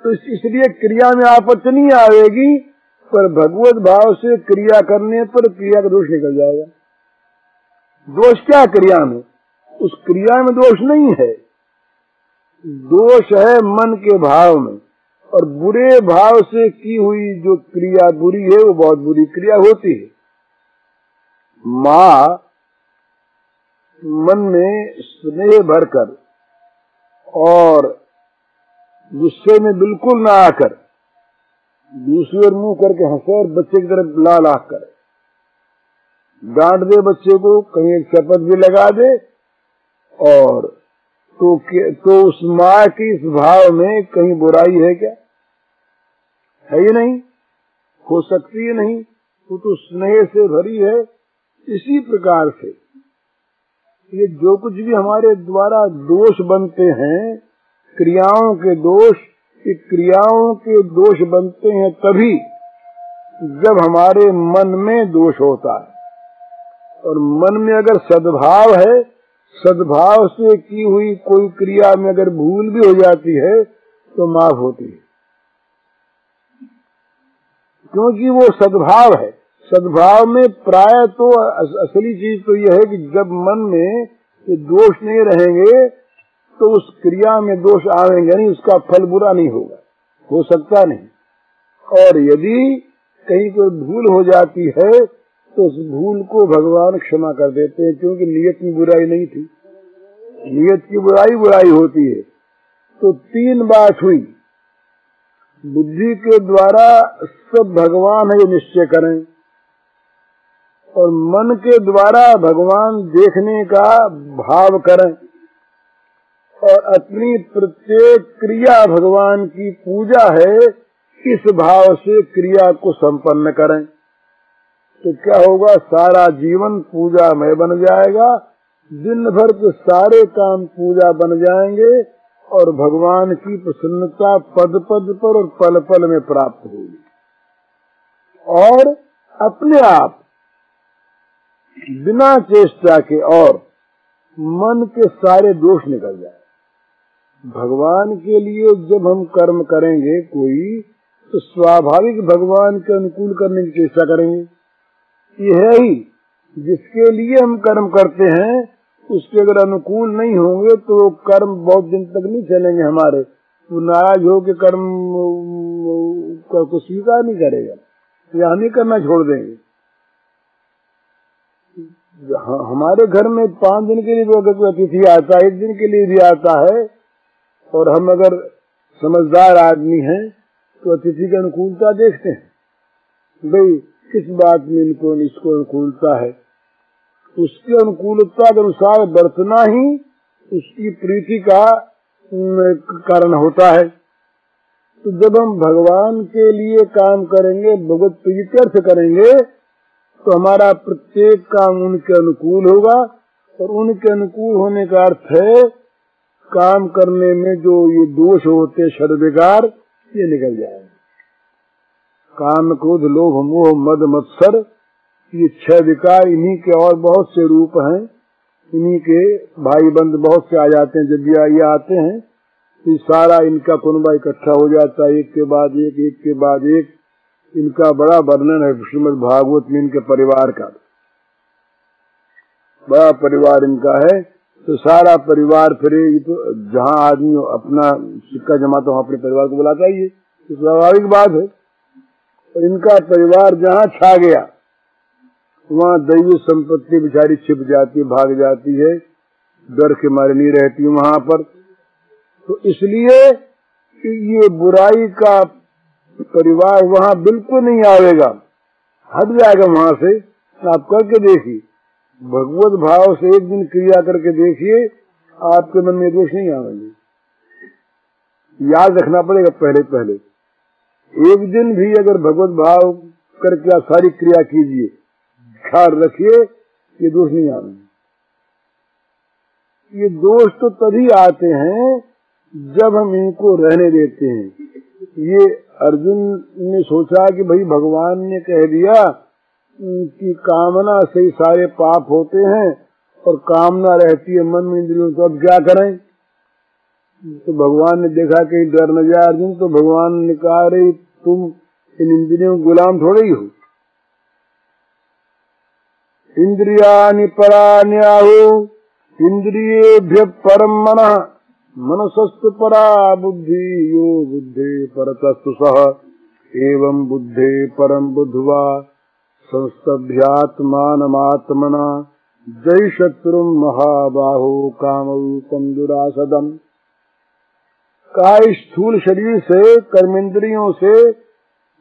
तो इसलिए क्रिया में आपत्ति नहीं आएगी, पर भगवत भाव से क्रिया करने पर क्रिया का दोष निकल जाएगा। दोष क्या क्रिया में? उस क्रिया में दोष नहीं है, दोष है मन के भाव में। और बुरे भाव से की हुई जो क्रिया बुरी है वो बहुत बुरी क्रिया होती है। माँ मन में स्नेह भरकर और गुस्से में बिल्कुल ना आकर दूसरी ओर मुंह करके हंसे और बच्चे की तरफ लाल आंख करे, डांट दे बच्चे को, कहीं एक शपथ भी लगा दे, और तो उस माँ की इस भाव में कहीं बुराई है क्या? है ही नहीं, हो सकती ही नहीं, वो तो स्नेह से भरी है। इसी प्रकार से ये जो कुछ भी हमारे द्वारा दोष बनते हैं, क्रियाओं के दोष, ये क्रियाओं के दोष बनते हैं तभी जब हमारे मन में दोष होता है। और मन में अगर सद्भाव है, सद्भाव से की हुई कोई क्रिया में अगर भूल भी हो जाती है तो माफ होती है, क्योंकि वो सद्भाव है। सद्भाव में प्राय तो असली चीज तो यह है कि जब मन में ये दोष नहीं रहेंगे तो उस क्रिया में दोष आएंगे नहीं, उसका फल बुरा नहीं होगा, हो सकता नहीं। और यदि कहीं कोई भूल हो जाती है तो उस भूल को भगवान क्षमा कर देते हैं, क्योंकि नियत में बुराई नहीं थी। नियत की बुराई बुराई होती है। तो तीन बात हुई, बुद्धि के द्वारा सब भगवान है ये निश्चय करें, और मन के द्वारा भगवान देखने का भाव करें, और अपनी प्रत्येक क्रिया भगवान की पूजा है इस भाव से क्रिया को संपन्न करें। तो क्या होगा? सारा जीवन पूजामय बन जाएगा, दिन भर के सारे काम पूजा बन जाएंगे, और भगवान की प्रसन्नता पद पद पर और पल पल में प्राप्त होगी। और अपने आप बिना चेष्टा के और मन के सारे दोष निकल जाए। भगवान के लिए जब हम कर्म करेंगे कोई, तो स्वाभाविक भगवान के अनुकूल करने की चेष्टा करेंगे। ये है ही, जिसके लिए हम कर्म करते हैं उसके अगर अनुकूल नहीं होंगे तो कर्म बहुत दिन तक नहीं चलेंगे हमारे। तो नाराज हो के कर्म को स्वीकार नहीं करेगा, या हम ही करना छोड़ देंगे। हमारे घर में 5 दिन के लिए अगर कोई अतिथि आता है, 1 दिन के लिए भी आता है, और हम अगर समझदार आदमी हैं तो अतिथि की अनुकूलता देखते हैं, भाई किस बात में इसको अनुकूलता है, उसकी अनुकूलता के अनुसार बरतना ही उसकी प्रीति का कारण होता है। तो जब हम भगवान के लिए काम करेंगे, भगवत प्रीत्यर्थ करेंगे, तो हमारा प्रत्येक काम उनके अनुकूल होगा, और उनके अनुकूल होने का अर्थ है काम करने में जो ये दोष होते षड्विकार, ये निकल जाएंगे। काम, क्रोध, लोभ, मोह, मद, मत्सर, ये 6 विकार, इन्हीं के और बहुत से रूप हैं। इन्हीं के भाई बंद बहुत से आ जाते हैं। जब भी ये आते हैं तो सारा इनका कुनबा इकट्ठा हो जाता है, एक के बाद एक, एक के बाद एक। इनका बड़ा वर्णन है श्रीमद् भागवत में, इनके परिवार का बड़ा परिवार इनका है। तो सारा परिवार फिर तो जहाँ आदमी अपना सिक्का जमाता वहाँ अपने परिवार को बुलाता ही है, तो स्वाभाविक बात है। और इनका परिवार जहाँ छा गया वहाँ दैवी संपत्ति बेचारी छिप जाती, भाग जाती है, डर के मारे नहीं रहती वहाँ पर। तो इसलिए ये बुराई का परिवार वहाँ बिल्कुल नहीं आवेगा, हट जाएगा वहाँ से। आप करके देखिए, भगवत भाव से एक दिन क्रिया करके देखिए, आपके मन में दोष नहीं आएंगे। याद रखना पड़ेगा, पहले पहले एक दिन भी अगर भगवत भाव करके आप सारी क्रिया कीजिए, ख्याल रखिए ये दोष नहीं आएंगे। ये दोष तो तभी आते हैं जब हम इनको रहने देते हैं। ये अर्जुन ने सोचा कि भाई भगवान ने कह दिया कि कामना से ही सारे पाप होते हैं, और कामना रहती है मन में, इंद्रियों, तो अब क्या करें? तो भगवान ने देखा कहीं डर न जाए अर्जुन, तो भगवान ने कहा रे तुम इन इंद्रियों गुलाम थोड़े ही हो। इंद्रियाणि पराणि आहु इंद्रियेभ्यः परम मनः मनसस्तु परा बुद्धि यो बुद्धे परतस्तु सः एवं बुद्धे परम बुद्ध्वा संस्तभ्यात्मानमात्मना जय शत्रुं महाबाहो कामरूपं दुरासदम्। कहा स्थूल शरीर से कर्मेंद्रियों से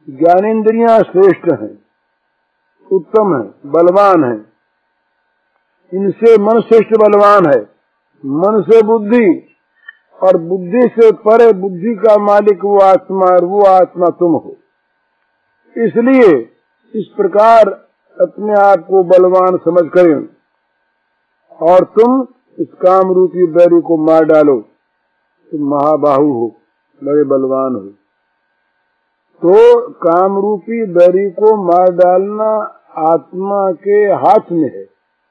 ज्ञानेन्द्रियां श्रेष्ठ हैं, उत्तम है, बलवान है। इनसे मन श्रेष्ठ बलवान है। मन से बुद्धि और बुद्धि से परे बुद्धि का मालिक वो आत्मा और वो आत्मा तुम हो। इसलिए इस प्रकार अपने आप को बलवान समझ करें और तुम इस काम रूपी बैरी को मार डालो। तुम महाबाहु हो, बड़े बलवान हो। तो काम रूपी बैरी को मार डालना आत्मा के हाथ में है।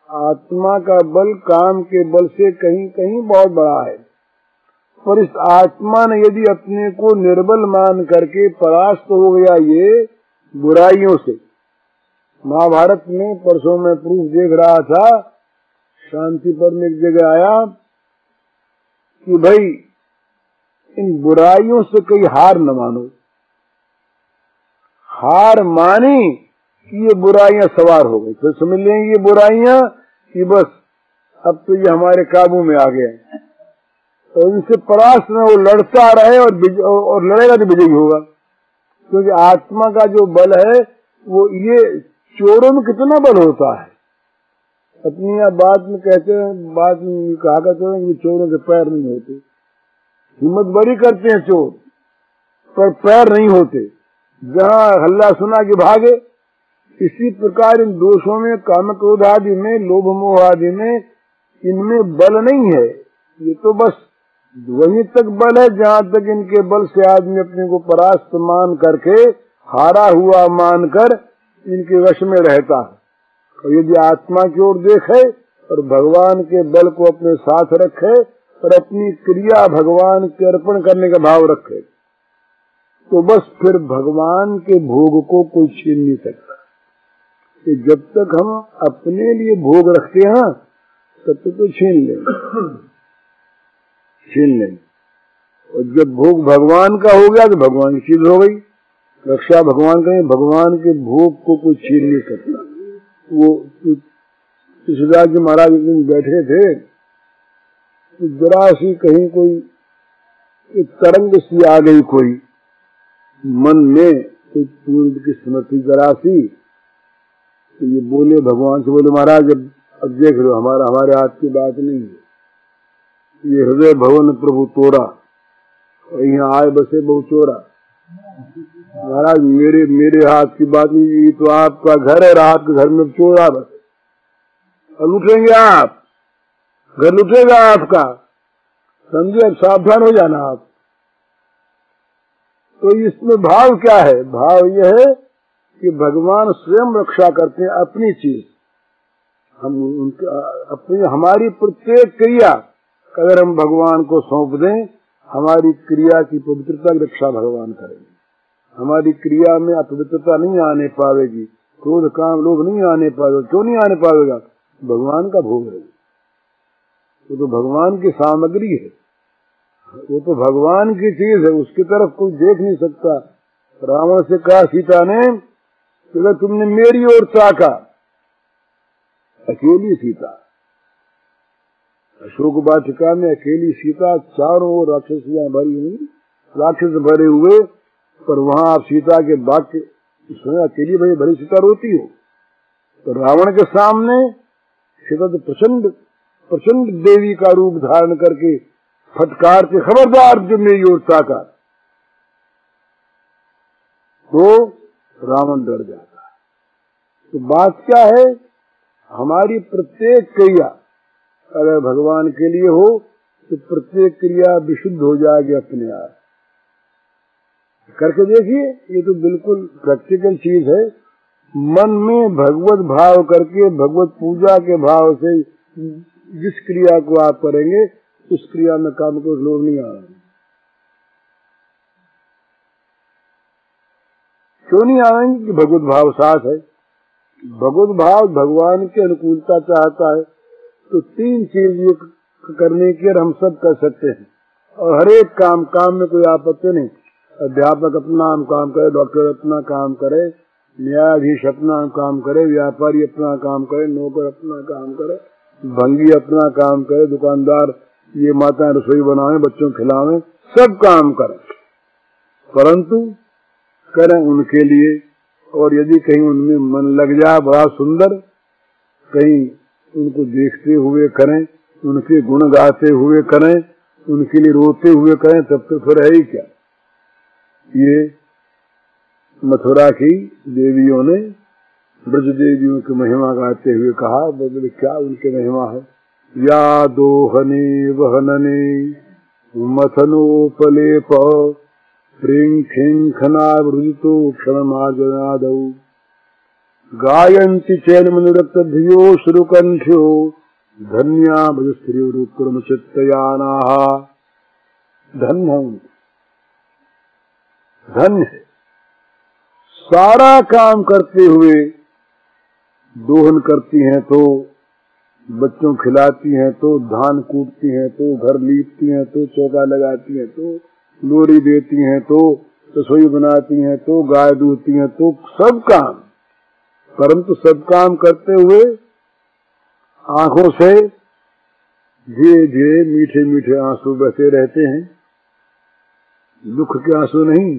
आत्मा का बल काम के बल से कहीं कहीं बहुत बड़ा है। पर इस आत्मा ने यदि अपने को निर्बल मान करके परास्त हो गया ये बुराइयों से। महाभारत में परसों में प्रूफ देख रहा था, शांति पर में एक जगह आया कि भाई इन बुराइयों से कहीं हार न मानो। हार मानी कि ये बुराइयां सवार हो गई, तो समझ लेंगे ये बुराइयां कि बस अब तो ये हमारे काबू में आ गए। तो इनसे परास्त में वो लड़ता रहे और लड़ेगा तो विजयी होगा। क्योंकि आत्मा का जो बल है वो ये चोरों में कितना बल होता है। अपनी आप बात में कहते हैं, बात में कहा करते हैं कि चोरों के पैर नहीं होते। हिम्मत बड़ी करते हैं चोर, पर पैर नहीं होते। जहाँ हल्ला सुना कि भागे। इसी प्रकार इन दोषों में, काम क्रोध आदि में, लोभ मोह आदि में, इनमें बल नहीं है। ये तो बस वहीं तक बल है जहाँ तक इनके बल से आदमी अपने को परास्त मान करके, हारा हुआ मानकर इनके वश में रहता है। और यदि आत्मा की ओर देखे और भगवान के बल को अपने साथ रखे और अपनी क्रिया भगवान के अर्पण करने का भाव रखे, तो बस फिर भगवान के भोग को कोई छीन नहीं सकता। कि जब तक हम अपने लिए भोग रखते हैं तब तक तो छीन लेंगे। और जब भोग भगवान का हो गया तो भगवान की चीज हो गई। रक्षा भगवान का, भगवान के भोग को कोई छीन नहीं सकता। वो तुलसीदास जी महाराज एक दिन बैठे थे तो जरा सी कहीं कोई एक तरंग सी आ गई, कोई मन में कोई पूर्व की स्मृति जरा सी। तो ये बोले भगवान से, बोले महाराज अब देख लो हमारे हाथ की बात नहीं है। ये हृदय भवन प्रभु तोरा और यहाँ आए बसे बहु चोरा। महाराज मेरे हाथ की बात नहीं, ये तो आपका घर है, आपके घर में चोरा बसे और लुटेंगे आप, घर लुटेगा आपका। समझे, अब सावधान हो जाना आप। तो इसमें भाव क्या है? भाव यह है कि भगवान स्वयं रक्षा करते हैं अपनी चीज। हम उनका अपनी हमारी प्रत्येक क्रिया अगर हम भगवान को सौंप दें, हमारी क्रिया की पवित्रता की रक्षा भगवान करेंगे। हमारी क्रिया में अपवित्रता नहीं आने पाएगी, क्रोध काम लोभ नहीं आने पाएगा। क्यों नहीं आने पाएगा? भगवान का भोग है, वो तो भगवान की सामग्री है, वो तो भगवान की चीज है, उसकी तरफ कोई देख नहीं सकता। रावण से कहा सीता ने कि अगर तुमने मेरी ओर ताका, अकेली सीता, अशोक वाटिका में अकेली सीता, चारों ओर राक्षसियां भरी हुई, राक्षस भरे हुए, पर वहां आप सीता के वाक्य सुने, अकेली भाई भरी सीता रोती हो। तो रावण के सामने सीता तो प्रचंड देवी का रूप धारण करके फटकार के, खबरदार जो मेरी ओर ताका, तो रावण डर जाता है। तो बात क्या है? हमारी प्रत्येक क्रिया अगर भगवान के लिए हो तो प्रत्येक क्रिया विशुद्ध हो जाएगी अपने आप। करके देखिए, ये तो बिल्कुल प्रैक्टिकल चीज है। मन में भगवत भाव करके, भगवत पूजा के भाव से जिस क्रिया को आप करेंगे उस क्रिया में काम को लोग नहीं आ रहे। क्यों नहीं आएंगे? कि भगवत भाव साथ है। भगवत भाव भगवान की अनुकूलता चाहता है, तो 3 चीज ये करने की हम सब कर सकते हैं। और हर एक काम में कोई आपत्ति नहीं। अध्यापक अपना काम करे, डॉक्टर अपना काम करे, न्यायाधीश अपना काम करे, व्यापारी अपना काम करे, नौकर अपना काम करे, भंगी अपना काम करे, दुकानदार ये माताएं रसोई बनावे, बच्चों खिलावे, सब काम करें, परंतु करें उनके लिए। और यदि कहीं उनमें मन लग जाए बड़ा सुंदर, कहीं उनको देखते हुए करें, उनके गुण गाते हुए करें, उनके लिए रोते हुए करें, तब तो फिर है ही क्या। ये मथुरा की देवियों ने ब्रज देवियों की महिमा गाते हुए कहा, बोले क्या उनकी महिमा है। या दोहने वहनने मथनोपलेप प्रिंखनावृतो क्षणमार्जनादौ गायन्ति चैनमनुरक्तधियो श्रुकंठ्यो धन्या भजस्त्रियुरुक्रम चित्तयानाः। धन्य धन्य है, सारा काम करते हुए दोहन करती हैं तो, बच्चों खिलाती हैं तो, धान कूटती हैं तो, घर लीपती हैं तो, चौका लगाती हैं तो, लोरी देती हैं तो, रसोई बनाती हैं तो, गाय दूधती हैं तो, सब काम। परंतु सब काम करते हुए आंखों से धीरे धीरे मीठे मीठे आंसू बहते रहते हैं। दुख के आंसू नहीं,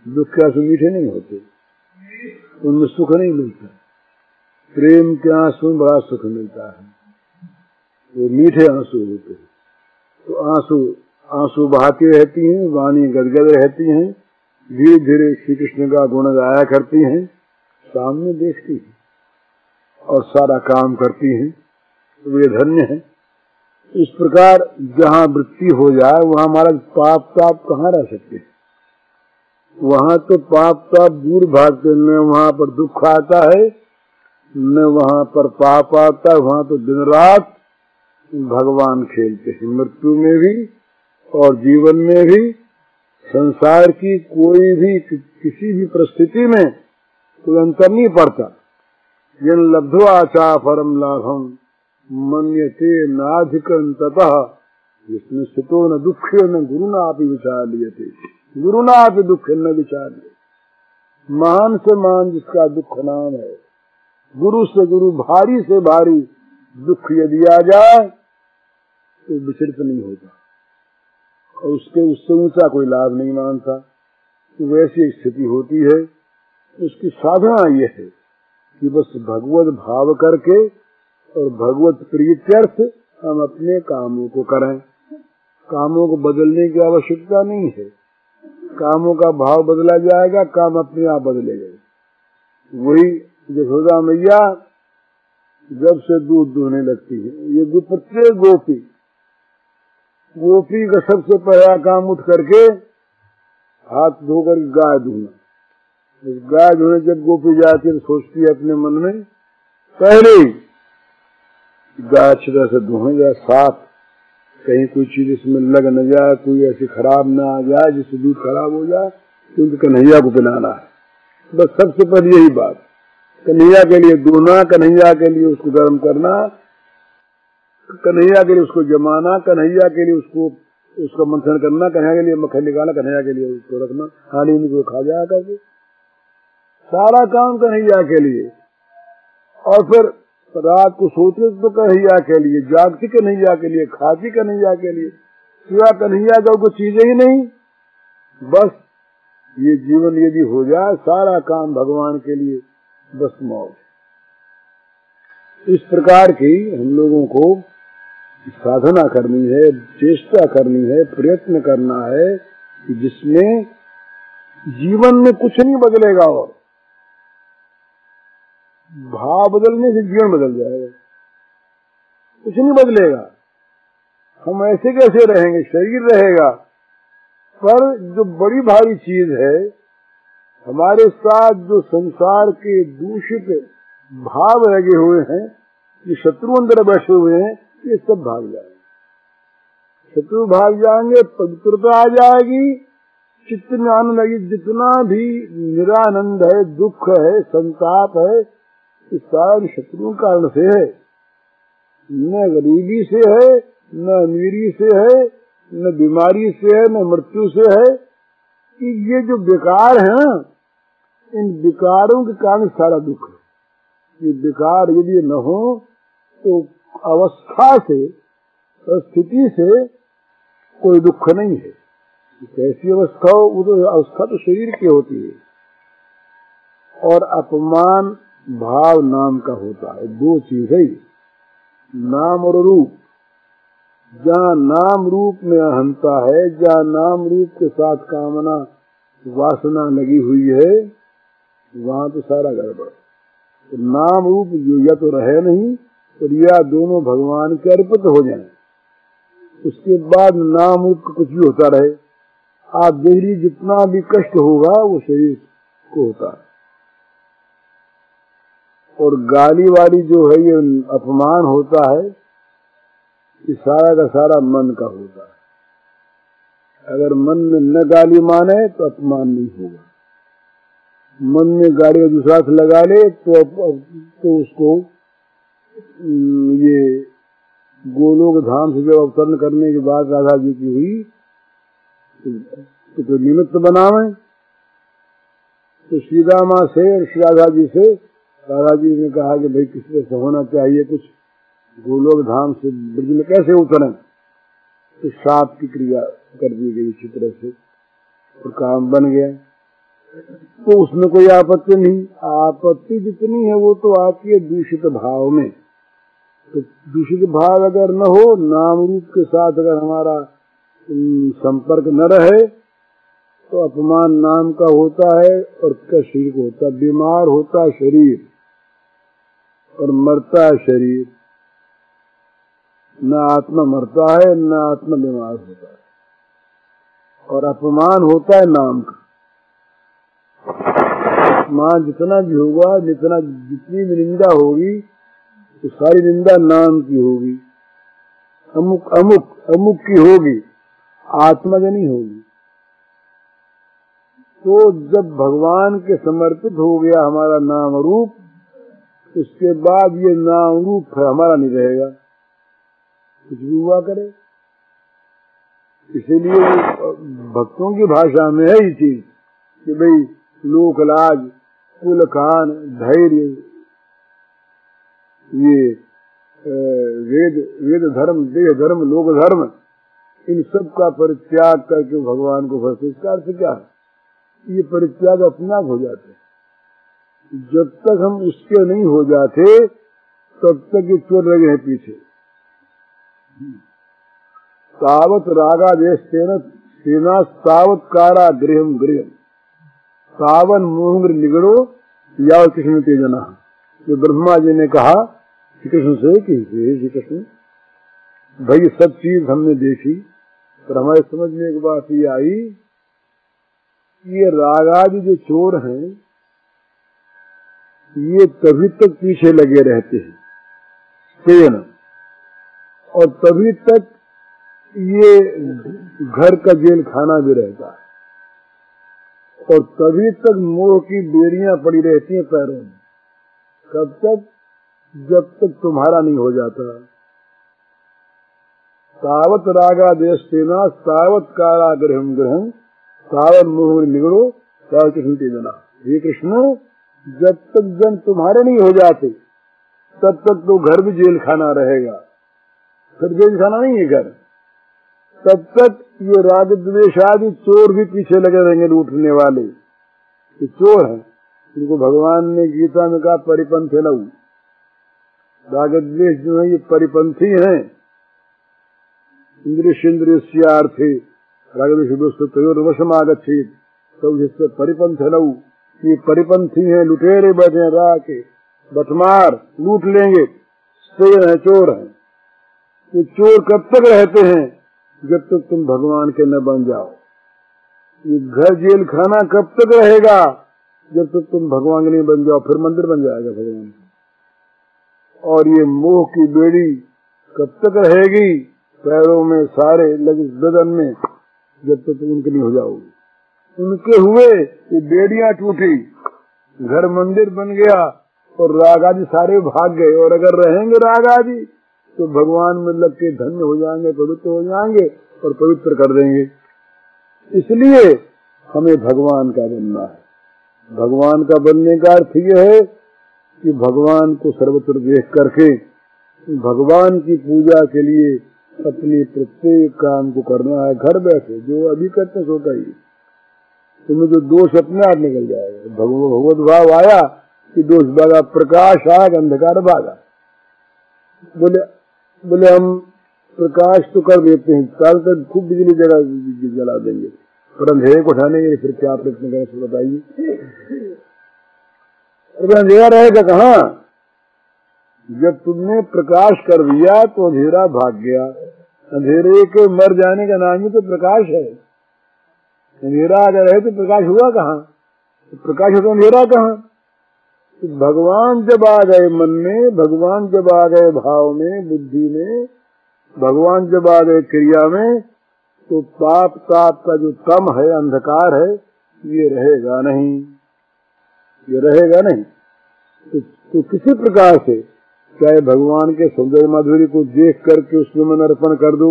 दुख के आंसू मीठे नहीं होते, उनमें सुख नहीं मिलता। प्रेम के आंसू में बड़ा सुख मिलता है, वो मीठे आंसू होते हैं। तो आंसू बहाती रहती हैं, वाणी गदगद रहती हैं, धीरे धीरे श्री कृष्ण का गुण गाया करती हैं, सामने देखती हैं और सारा काम करती हैं, तो वे धन्य हैं। इस प्रकार जहाँ वृत्ति हो जाए वहाँ हमारा पाप ताप कहाँ रह सकते हैं। वहाँ तो पाप ताप दूर भागते, न वहाँ पर दुख आता है न वहाँ पर पाप आता है। वहाँ तो दिन रात भगवान खेलते हैं, मृत्यु में भी और जीवन में भी। संसार की कोई भी किसी भी परिस्थिति में कोई अंतर नहीं पड़ता। यन लब्ध्वा चा परम लाभम मन्यते नाधिकं ततः जिसमें स्थितो न दुखे न गुरुना अपि विचार्यते। गुरुना अपि दुख न विचार्य। महान से महान जिसका दुख नाम है, गुरु से गुरु भारी से भारी दुख यदि आ जाए तो विचलित नहीं होता और उससे ऊंचा कोई लाभ नहीं मानता। तो वैसी स्थिति होती है। उसकी साधना यह है कि बस भगवत भाव करके और भगवत प्रीत्यर्थ हम अपने कामों को करें। कामों को बदलने की आवश्यकता नहीं है। कामों का भाव बदला जाएगा, काम अपने आप बदलेगा। वही यशोदा मैया जब से दूध दूहने लगती है, ये प्रत्येक गोपी का सबसे पहला काम उठ करके हाथ धोकर गाय दूहना। गाय धोने जब गोपी जाती है तो सोचती है अपने मन में, पहले गाय अच्छी तरह से धोने जाए, साफ, कहीं कोई चीज इसमें लग न जाए, कोई ऐसी खराब ना आ जाए जिससे दूध खराब हो जाए, क्योंकि कन्हैया को पिलाना है। बस सबसे पहले यही बात, कन्हैया के लिए धोना, कन्हैया के लिए उसको गर्म करना, कन्हैया के लिए उसको जमाना, कन्हैया के लिए उसका मंथन करना, कन्हैया के लिए मक्खन निकालना, कन्हैया के लिए उसको रखना, हानि को खा जाया करके सारा काम कन्हैया के लिए। और फिर रात को सोते तो कन्हैया के लिए, जागती कन्हैया के लिए, खाती कन्हैया के लिए, सिवा कन्हैया का कोई चीजें ही नहीं। बस ये जीवन यदि हो जाए, सारा काम भगवान के लिए, बस मौज। इस प्रकार की हम लोगों को साधना करनी है, चेष्टा करनी है, प्रयत्न करना है कि जिसमें जीवन में कुछ नहीं बदलेगा और भाव बदलने से जीवन बदल जाएगा, कुछ नहीं बदलेगा। हम ऐसे कैसे रहेंगे, शरीर रहेगा, पर जो बड़ी भारी चीज है हमारे साथ, जो संसार के दूषित भाव लगे हुए हैं, ये शत्रु अंदर बैठे हुए हैं, ये सब भाग जाएंगे। शत्रु भाग जाएंगे, पवित्रता आ जाएगी, चित्त में आनंद आएगी। जितना भी निरानंद है, दुख है, संताप है, इस सारे शत्रुओं कारण से है। न गरीबी से है, न अमीरी से है, न बीमारी से है, न मृत्यु से है। कि ये जो विकार है ना, इन विकारों के कारण सारा दुख है। ये विकार यदि न हो तो अवस्था से, स्थिति से कोई दुख नहीं है। कैसी अवस्था हो, वो तो अवस्था तो शरीर की होती है। और अपमान भाव नाम का होता है। दो चीज है, नाम और रूप। जहाँ नाम रूप में अहंता है, जहाँ नाम रूप के साथ कामना वासना लगी हुई है, वहाँ तो सारा गड़बड़। तो नाम रूप या तो रहे नहीं, और या दोनों भगवान के अर्पित हो जाएं, उसके बाद नाम रूप का कुछ भी होता रहे। आप देख लीजिए, जितना भी कष्ट होगा वो शरीर को होता है। और गाली वाली जो है, ये अपमान होता है, ये सारा का सारा मन का होता है। अगर मन में न गाली माने तो अपमान नहीं होगा। मन में गाली का दूसरा से लगा ले तो उसको ये गोलोक धाम से जब अवतरण करने के बाद राधा जी की हुई तो निमित्त बनावे। तो सीता माँ से और श्री राधा जी से, राधा जी ने कहा कि भाई किसी तरह से होना चाहिए कुछ, गोलोक धाम से ब्रज में कैसे उतरे। तो शाप की क्रिया कर दी गई इसी तरह से, और काम बन गया। तो उसमें कोई आपत्ति नहीं। आपत्ति जितनी है वो तो आती है दूषित भाव में। तो दूषित भाव अगर न हो, नाम रूप के साथ अगर हमारा संपर्क न रहे, तो अपमान नाम का होता है और कष्ट शरीर को होता है। बीमार होता है शरीर और मरता है शरीर। न आत्मा मरता है, न आत्मा बीमार होता है। और अपमान होता है नाम का। अपमान जितना भी होगा, जितनी भी निंदा होगी, तो सारी निंदा नाम की होगी। अमुक अमुक अमुक की होगी, आत्मा की नहीं होगी। तो जब भगवान के समर्पित हो गया हमारा नाम रूप, उसके बाद ये नाम रूप हमारा नहीं रहेगा, कुछ भी हुआ करे। इसीलिए भक्तों की भाषा में है ये चीज कि भाई लोक लाज, कुल खान, धैर्य, ये वेद धर्म, देह धर्म, लोक धर्म, इन सब का परित्याग करके भगवान को भक्त। इसका अर्थ क्या है? ये परित्याग अपने आप हो जाते। जब तक हम उसके नहीं हो जाते तब तक ये चोर लगे हैं पीछे। तावत रागादेश सेना तावत कारा गृहम गृहम सावन मोहंग निगड़ो या कृष्ण तेजना। जो ब्रह्मा जी ने कहा श्री कृष्ण से कि श्री कृष्ण भाई सब चीज हमने देखी, पर हमारे समझ में एक बात ये आई, ये रागादि जो चोर हैं ये तभी तक पीछे लगे रहते हैं सेन, और तभी तक ये घर का जेल खाना भी रहता है, और तभी तक मोह की बेड़ियां पड़ी रहती हैं पैरों में। कब तक? जब तक तुम्हारा नहीं हो जाता। तावत रागादेश सेना तावत कारागृहम गृहम तावत मोह निगड़ो तावत कृष्ण तेजना। हे कृष्ण, जब तक जन तुम्हारे नहीं हो जाते तब तक तो घर भी जेल खाना रहेगा। फिर जेल खाना नहीं है घर, तब तक ये राग द्वेष आदि चोर भी पीछे लगे रहेंगे, लूटने वाले। ये चोर हैं, इनको भगवान ने गीता में कहा परिपंथ लऊ। राग द्वेष जो है ये परिपंथी हैं। इंद्रियेन्द्रियस्यार्थे राग द्वेष दोस्तों तयोर्वशम आगच्छेत, तो जिससे परिपंथ लऊ, ये परिपंथी हैं, लुटेरे बैठे हैं, राह के बटमार लूट लेंगे, शेर हैं, चोर हैं। ये चोर कब तक रहते हैं? जब तक तुम भगवान के न बन जाओ। ये घर जेल खाना कब तक रहेगा? जब तक तुम भगवान के नहीं बन जाओ। फिर मंदिर बन जाएगा भगवान का। और ये मोह की बेड़ी कब तक रहेगी? पैरों में, सारे लगे बदन में, जब तक उनके नहीं हो जाओगे। उनके हुए ये बेड़ियां टूटी, घर मंदिर बन गया और राग आदि सारे भाग गए। और अगर रहेंगे राग आदि तो भगवान में लग के धन्य हो जाएंगे, पवित्र हो जाएंगे और पवित्र कर देंगे। इसलिए हमें भगवान का बनना है। भगवान का बनने का अर्थ यह है कि भगवान को सर्वत्र देख करके भगवान की पूजा के लिए अपने प्रत्येक काम को करना है। घर बैठे जो अभी करते सोता ही, तुम्हें जो दोष अपने आप निकल जाएगा। भगवत भाव आया कि दोष भागा, प्रकाश आया अंधकार भागा। बोले हम प्रकाश तो कर देते हैं, काल तक खूब बिजली जला देंगे, पर अंधेरे को उठाने के लिए फिर क्या प्रयत्न करें बताइए। अंधेरा रहेगा कहाँ? जब तुमने प्रकाश कर दिया तो अंधेरा भाग गया। अंधेरे के मर जाने का नाम ही तो प्रकाश है। अंधेरा अगर है तो प्रकाश हुआ कहाँ? प्रकाश है तो अंधेरा कहाँ? तो भगवान जब आ गए मन में, भगवान जब आ गए भाव में, बुद्धि में, भगवान जब आ गए क्रिया में, तो पाप ताप का जो तम है, अंधकार है, ये रहेगा नहीं, ये रहेगा नहीं। तो किसी प्रकार से चाहे भगवान के सौंदर्य माधुर्य को देख करके उसमें मन अर्पण कर दो,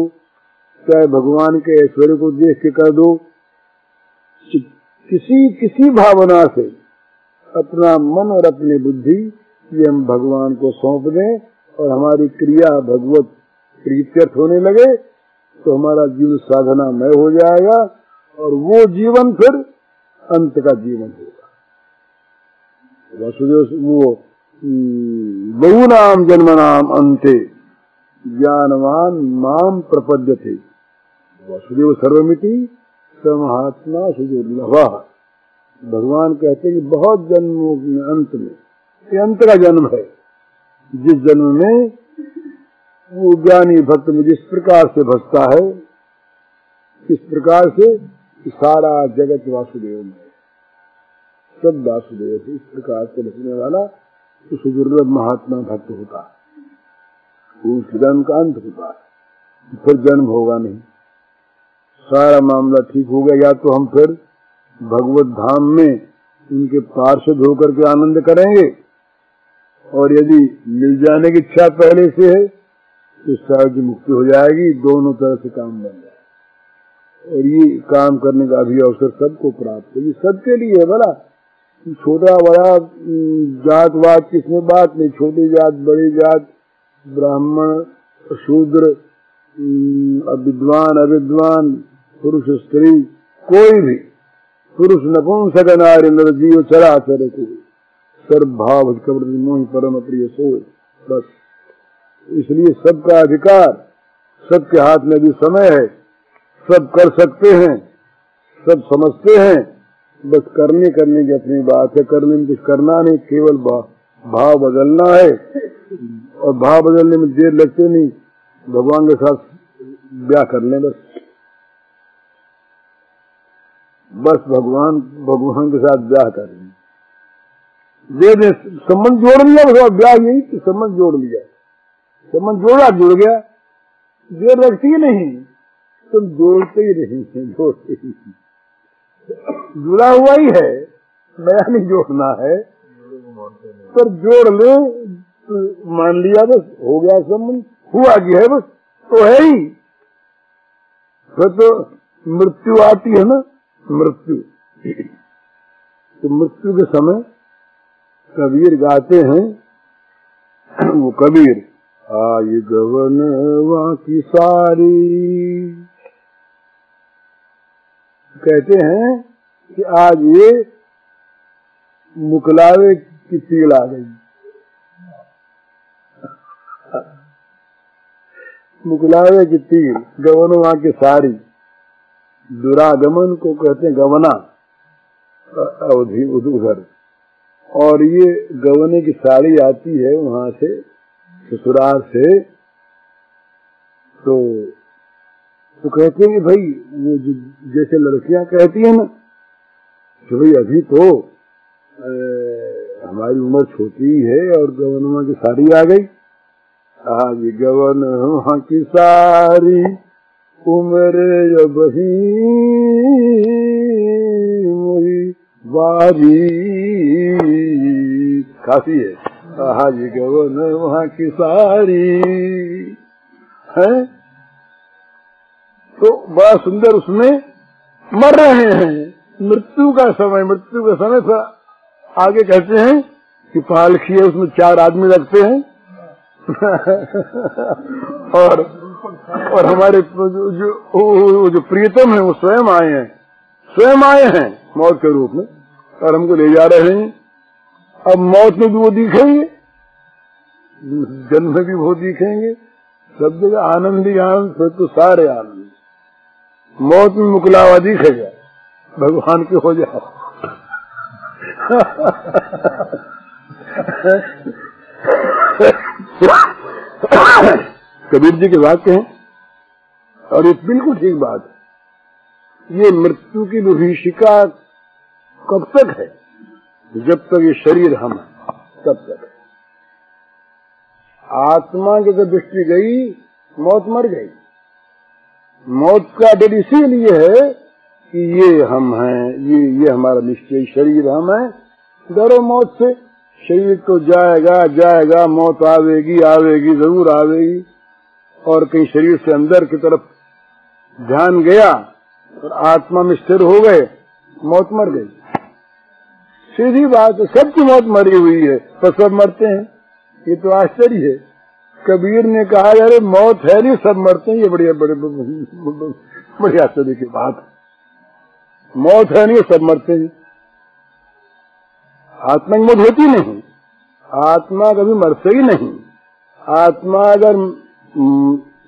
चाहे भगवान के ऐश्वर्य को देख के कर दो, किसी भावना से अपना मन और अपनी बुद्धि ये हम भगवान को सौंप दें और हमारी क्रिया भगवत प्रीत्यर्थ होने लगे तो हमारा जीवन साधनामय हो जाएगा और वो जीवन फिर अंत का जीवन होगा। वासुदेव वो बहुनाम जन्मनाम अंते ज्ञानवान माम प्रपद्यते वासुदेव सर्वमिति स महात्मा सुदुर्लभा। भगवान कहते हैं कि बहुत जन्मों में अंत में, ये अंत का जन्म है, जिस जन्म में वो ज्ञानी भक्त में जिस प्रकार से भसता है, इस प्रकार से सारा जगत वासुदेव में, सब वासुदेव से इस प्रकार से बचने वाला तो सुदुर्लभ महात्मा भक्त होता है। उस जन्म का अंत होता है, फिर जन्म होगा नहीं। सारा मामला ठीक हो गया, या तो हम फिर भगवत धाम में उनके पार्षद होकर के आनंद करेंगे, और यदि मिल जाने की इच्छा पहले से है तो शायद मुक्ति हो जाएगी। दोनों तरह से काम बन जाए और ये काम करने का भी अवसर सबको प्राप्त है। ये सबके लिए है। भला छोटा बड़ा जातवाद किसमें बात नहीं, छोटी जात बड़ी जात, ब्राह्मण शूद्र, विद्वान अविद्वान, पुरुष स्त्री, कोई भी, पुरुष नपुंसक नारी नर जीव चराचर को सर्व भाव मोहि परम प्रिय सोए। बस इसलिए सबका अधिकार, सबके हाथ में भी समय है, सब कर सकते हैं, सब समझते हैं, बस करने की अपनी बात है। करने में कुछ करना नहीं, केवल भाव बदलना है, और भाव बदलने में देर लगते नहीं। भगवान के साथ ब्याह कर लें बस भगवान के साथ ब्याह कर लें, दे संबंध जोड़ लिया, बस ब्याह यही कि संबंध जोड़ लिया, संबंध जुड़ गया, देर लगती ही नहीं, तुम जोड़ते ही नहीं, जोड़ते ही जुड़ा हुआ ही है, नया नहीं जोड़ना है, पर जोड़ ले तो मान लिया, बस हो गया संबंध, हुआ कि है, बस तो है ही। फिर तो मृत्यु आती है ना, मृत्यु, तो मृत्यु के समय कबीर गाते हैं, वो कबीर आई गवन वहाँ की सारी, कहते हैं कि आज ये मुकलावे की तील आ गई। मुकलावे की तील, गवन वहाँ की सारी, दुरागमन को कहते हैं गवना, अवधि उधर, और ये गवने की साड़ी आती है वहां से, ससुराल से, तो कहते हैं कि भाई वो जैसे लड़कियां कहती है ना कि भाई अभी तो हमारी उम्र छोटी है और गवनमा की साड़ी आ गई, आज गवन वहाँ की सारी उम्र अब ही मुझी बारी खासी है। आज गवन वहाँ की सारी है। तो बड़ा सुंदर उसमें मर रहे हैं। मृत्यु का समय पर आगे कहते हैं कि पालखी है, उसमें 4 आदमी लगते हैं और हमारे जो प्रियतम है वो स्वयं आए हैं मौत के रूप में और हमको ले जा रहे हैं। अब मौत में भी वो दिखेंगे, जन्म में भी वो दिखेंगे, सब जगह आनंद ही आनंद, फिर तो सारे आनंद। मौत में मुकलावा दिखेगा, भगवान के हो जाओ। कबीर जी के वाक्य हैं और ये बिल्कुल ठीक बात है। ये मृत्यु की विभीषिका कब तक है? जब तक ये शरीर हम है तब तक। आत्मा की जब दृष्टि गई, मौत मर गई। मौत का डर इसीलिए है कि ये हम हैं, ये हमारा निश्चय शरीर हम है। डरो मौत से, शरीर तो जाएगा, मौत आवेगी, जरूर आवेगी। और कहीं शरीर से अंदर की तरफ ध्यान गया और आत्मा में स्थिर हो गए, मौत मर गई। सीधी बात है, सबकी मौत मरी हुई है पर सब मरते हैं। ये तो आश्चर्य है। कबीर ने कहा अरे मौत है नहीं, सब मरते हैं। ये बड़ी आश्चर्य की बात है। मौत है नहीं, सब मरते हैं। आत्मा की मौत होती नहीं, आत्मा कभी मरते ही नहीं। आत्मा अगर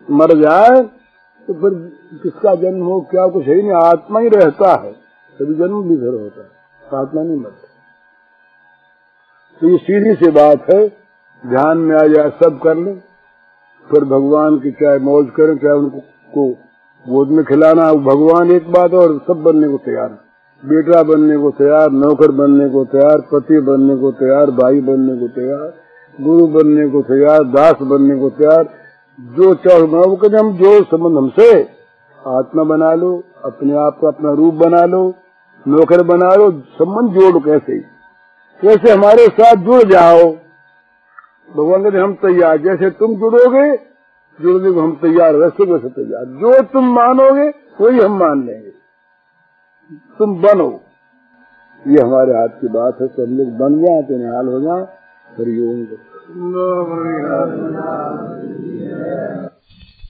मर जाए तो फिर किसका जन्म हो, क्या कुछ है ही नहीं। आत्मा ही रहता है, कभी जन्म भी फिर होता है, आत्मा नहीं मरता। तो ये सीधी सी बात है, ध्यान में आ जाए सब कर ले, फिर भगवान की चाहे मौज करें, चाहे उनको गोद में खिलाना। भगवान एक बात और सब बनने को तैयार है। बेटा बनने को तैयार, नौकर बनने को तैयार, पति बनने को तैयार, भाई बनने को तैयार, गुरु बनने को तैयार, दास बनने को तैयार। जो चाहो वो कहते हम जो संबंध हमसे, आत्मा बना लो, अपने आप को अपना रूप बना लो, नौकर बना लो, संबंध जोड़ लो। कैसे हमारे साथ जुड़ जाओ। भगवान कहते हम तैयार, जैसे तुम जुड़ोगे हम तैयार, वैसे तैयार। जो तुम मानोगे वही हम मान लेंगे, तुम बनो। ये हमारे हाथ की बात है। सब लोग बन जाए तो निहाल हो जाए। हरिओम।